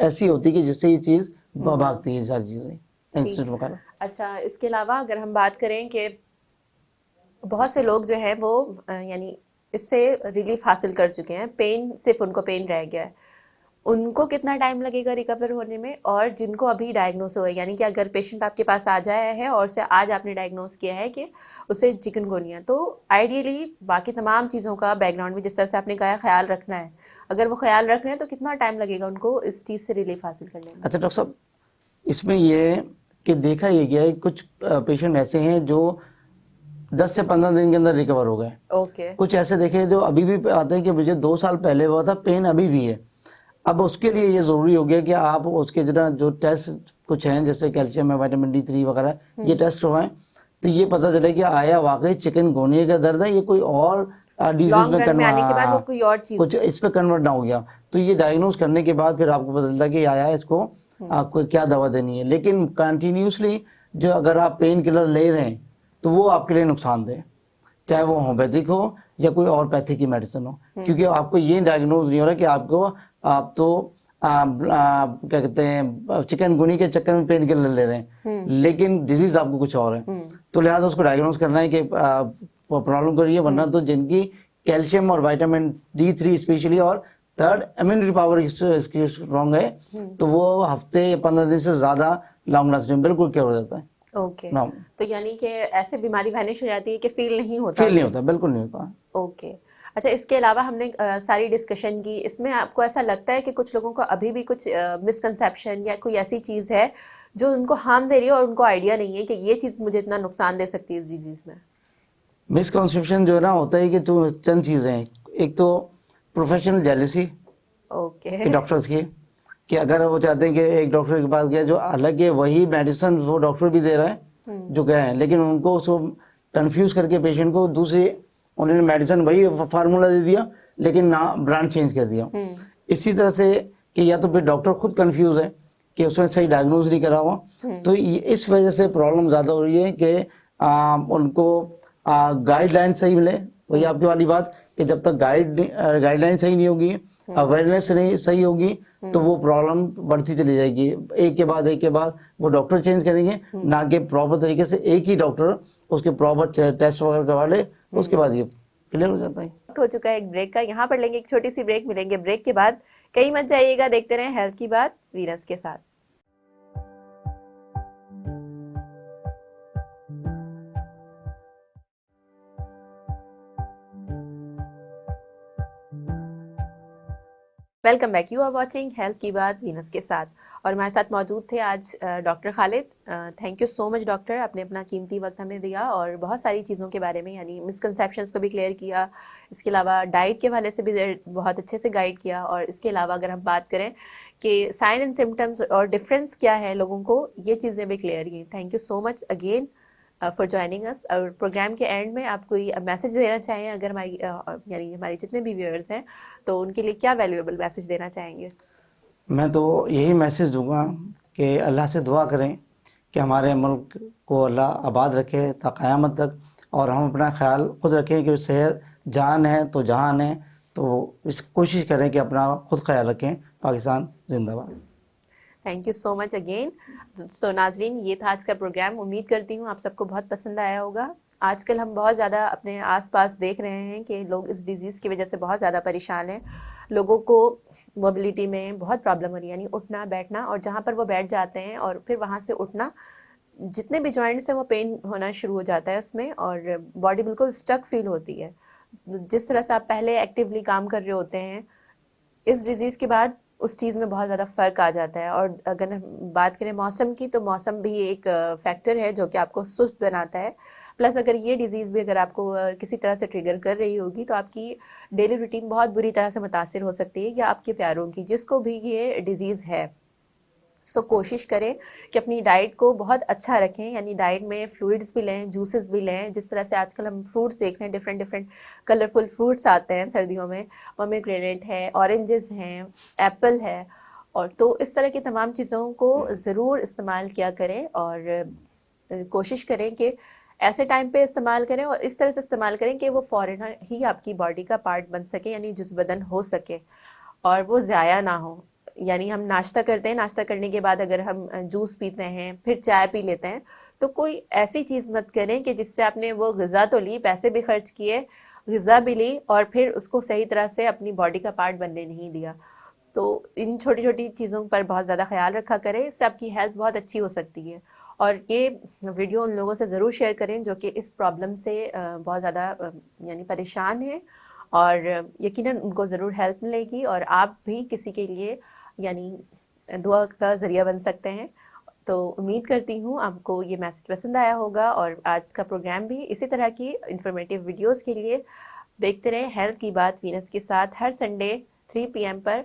ऐसी होती है कि जिससे ये चीज भागती है, सारी चीजें इंस्टेंट वगैरह।
अच्छा, इसके अलावा अगर हम बात करें कि बहुत से लोग जो है वो यानी इससे रिलीफ हासिल कर चुके हैं, पेन सिर्फ उनको पेन रह गया है, उनको कितना टाइम लगेगा रिकवर होने में? और जिनको अभी डायग्नोस हुआ है, यानी कि अगर पेशेंट आपके पास आ जाया है और उसे आज आपने डायग्नोस किया है कि उसे चिकनगुनिया, तो आइडियली बाकी तमाम चीज़ों का बैकग्राउंड में जिस तरह से आपने कहा ख्याल रखना है, अगर वो ख्याल रख रहे हैं तो कितना टाइम लगेगा उनको इस चीज़ से रिलीफ हासिल करने में?
अच्छा डॉक्टर साहब, इसमें यह कि देखा ये गया है कुछ पेशेंट ऐसे हैं जो 10 से 15 दिन के अंदर रिकवर हो गए।
ओके।
कुछ ऐसे देखे जो अभी भी आते हैं कि मुझे 2 साल पहले हुआ था, पेन अभी भी है। अब उसके लिए ये ज़रूरी हो गया कि आप उसके जो टेस्ट कुछ हैं, जैसे कैल्शियम है, विटामिन D3 वगैरह, ये टेस्ट करवाएं, तो ये पता चले कि आया वाकई चिकनगुनिया का दर्द है, ये कोई और डिजीज में कुछ इस पे कन्वर्ट ना हो गया। तो ये डायग्नोज करने के बाद फिर आपको पता चलता है कि आया इसको आपको क्या दवा देनी है। लेकिन कंटिन्यूसली जो अगर आप पेन किलर ले रहे हैं तो वो आपके लिए नुकसानदेह है, चाहे वो होम्योपैथिक हो या कोई और पैथिक की मेडिसिन हो, क्योंकि आपको ये डायग्नोज नहीं हो रहा कि आप तो क्या कहते हैं चिकनगुनी के चक्कर में पेन किलर ले रहे हैं, लेकिन डिजीज आपको कुछ और है। तो लिहाजा उसको डायग्नोज करना है कि प्रॉब्लम करिए, वरना तो जिनकी कैल्शियम और विटामिन D3 स्पेशली और थर्ड इम्यूनिटी पावर इसकी स्ट्रॉन्ग है, तो वो हफ्ते 15 दिन से ज्यादा लॉन्ग लास्टिंग बिल्कुल क्योर हो जाता है।
ओके तो यानी कि ऐसे बीमारी वैनिश हो जाती है कि फील नहीं होता,
फील नहीं होता, बिल्कुल नहीं होता।
ओके अच्छा, इसके अलावा हमने सारी डिस्कशन की, इसमें आपको ऐसा लगता है कि कुछ लोगों को अभी भी कुछ मिसकंसेप्शन या कोई ऐसी चीज़ है जो उनको हार्म दे रही है और उनको आइडिया नहीं है कि ये चीज़ मुझे इतना नुकसान दे सकती है इस डिजीज़ में?
मिसकंसेप्शन जो है ना होता है कि जो चंद चीज़ें हैं, एक तो प्रोफेशनल जेलसी
ओके
कि डॉक्टर्स की, कि अगर वो चाहते हैं कि एक डॉक्टर के पास गया जो हालांकि वही मेडिसिन वो डॉक्टर भी दे रहा है जो गए हैं, लेकिन उनको उसको कंफ्यूज करके पेशेंट को दूसरी उन्होंने मेडिसिन वही फार्मूला दे दिया लेकिन ना ब्रांड चेंज कर दिया। इसी तरह से कि या तो फिर डॉक्टर खुद कंफ्यूज है कि उसमें सही डायग्नोज नहीं करा हुआ, तो इस वजह से प्रॉब्लम ज़्यादा हो रही है कि उनको गाइडलाइन सही मिले। वही आपकी वाली बात कि जब तक गाइडलाइन सही नहीं होगी, अवेयरनेस नहीं सही होगी, तो वो प्रॉब्लम बढ़ती चली जाएगी। एक के बाद वो डॉक्टर चेंज करेंगे, ना कि प्रॉपर तरीके से एक ही डॉक्टर उसके प्रॉपर टेस्ट वगैरह करवा ले, उसके बाद ये क्लियर हो जाता है।
हो चुका है एक ब्रेक का, यहाँ पर लेंगे एक छोटी सी ब्रेक, मिलेंगे ब्रेक के बाद। कहीं मत जाइएगा, देखते रहें हेल्थ की बात वीनस के साथ। Welcome back, you are watching health की बात वीनस के साथ, और हमारे साथ मौजूद थे आज doctor Khalid. Thank you so much doctor, आपने अपना कीमती वक्त हमें दिया और बहुत सारी चीज़ों के बारे में, यानी मिसकंसेप्शंस को भी क्लियर किया, इसके अलावा डाइट के हवाले से भी बहुत अच्छे से गाइड किया, और इसके अलावा अगर हम बात करें कि साइन एंड सिम्टम्स और डिफरेंस क्या है लोगों को, ये चीज़ें भी क्लियर की। Thank you so much again for joining us. और प्रोग्राम के एंड में आप कोई मैसेज देना चाहें, अगर हमारी यानी हमारे जितने भी व्यूअर्स हैं, तो उनके लिए क्या वैल्यूएबल मैसेज देना चाहेंगे?
मैं तो यही मैसेज दूंगा कि अल्लाह से दुआ करें कि हमारे मुल्क को अल्लाह आबाद रखे ता क़यामत तक, और हम अपना ख्याल खुद रखें कि सेहत जान है तो जहान है, तो इस कोशिश करें कि अपना खुद ख्याल रखें। पाकिस्तान जिंदाबाद।
Thank you so much again. So नाजरीन, ये था आज का प्रोग्राम। उम्मीद करती हूँ आप सबको बहुत पसंद आया होगा। आजकल हम बहुत ज़्यादा अपने आसपास देख रहे हैं कि लोग इस डिज़ीज़ की वजह से बहुत ज़्यादा परेशान हैं। लोगों को मोबिलिटी में बहुत प्रॉब्लम हो रही है, यानी उठना बैठना, और जहाँ पर वो बैठ जाते हैं और फिर वहाँ से उठना, जितने भी जॉइंट्स हैं वो पेन होना शुरू हो जाता है उसमें, और बॉडी बिल्कुल स्टक फील होती है। जिस तरह से आप पहले एक्टिवली काम कर रहे होते हैं, इस डिज़ीज़ के बाद उस चीज़ में बहुत ज़्यादा फ़र्क आ जाता है। और अगर हम बात करें मौसम की, तो मौसम भी एक फैक्टर है जो कि आपको सुस्त बनाता है। प्लस अगर ये डिज़ीज़ भी अगर आपको किसी तरह से ट्रिगर कर रही होगी, तो आपकी डेली रूटीन बहुत बुरी तरह से मुतासिर हो सकती है, या आपके प्यारों की, जिसको भी ये डिज़ीज़ है। सो कोशिश करें कि अपनी डाइट को बहुत अच्छा रखें, यानी डाइट में फ्लूइड्स भी लें, जूसेस भी लें। जिस तरह से आजकल हम फ्रूट्स देख रहे हैं, डिफरेंट डिफरेंट कलरफुल फ्रूट्स आते हैं सर्दियों में, पोमेग्रेनेट है, ऑरेंजेस हैं, एप्पल है, और तो इस तरह की तमाम चीज़ों को ज़रूर इस्तेमाल किया करें, और कोशिश करें कि ऐसे टाइम पे इस्तेमाल करें और इस तरह से इस्तेमाल करें कि वो फ़ौरन ही आपकी बॉडी का पार्ट बन सके, यानी जुज़ बदन हो सके, और वो ज़ाया ना हो। यानी हम नाश्ता करते हैं, नाश्ता करने के बाद अगर हम जूस पीते हैं, फिर चाय पी लेते हैं, तो कोई ऐसी चीज़ मत करें कि जिससे आपने वो ग़िज़ा तो ली, पैसे भी खर्च किए, ग़िज़ा भी ली, और फिर उसको सही तरह से अपनी बॉडी का पार्ट बनने नहीं दिया। तो इन छोटी छोटी चीज़ों पर बहुत ज़्यादा ख्याल रखा करें, इससे आपकी हेल्थ बहुत अच्छी हो सकती है। और ये वीडियो उन लोगों से ज़रूर शेयर करें जो कि इस प्रॉब्लम से बहुत ज़्यादा यानी परेशान हैं, और यकीनन उनको ज़रूर हेल्प मिलेगी, और आप भी किसी के लिए यानी दुआ का ज़रिया बन सकते हैं। तो उम्मीद करती हूँ आपको ये मैसेज पसंद आया होगा, और आज का प्रोग्राम भी इसी तरह की इंफॉर्मेटिव वीडियोस के लिए देखते रहें हेल्थ की बात वीनस के साथ, हर संडे 3 PM पर।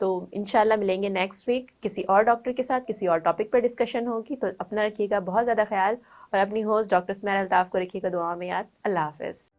तो इंशाल्लाह मिलेंगे नेक्स्ट वीक किसी और डॉक्टर के साथ, किसी और टॉपिक पर डिस्कशन होगी। तो अपना रखिएगा बहुत ज़्यादा ख्याल, और अपनी होस्ट डॉक्टर स्मैर अल्ताफ़ को रखिएगा दुआ में याद। अल्लाह हाफ़िज़।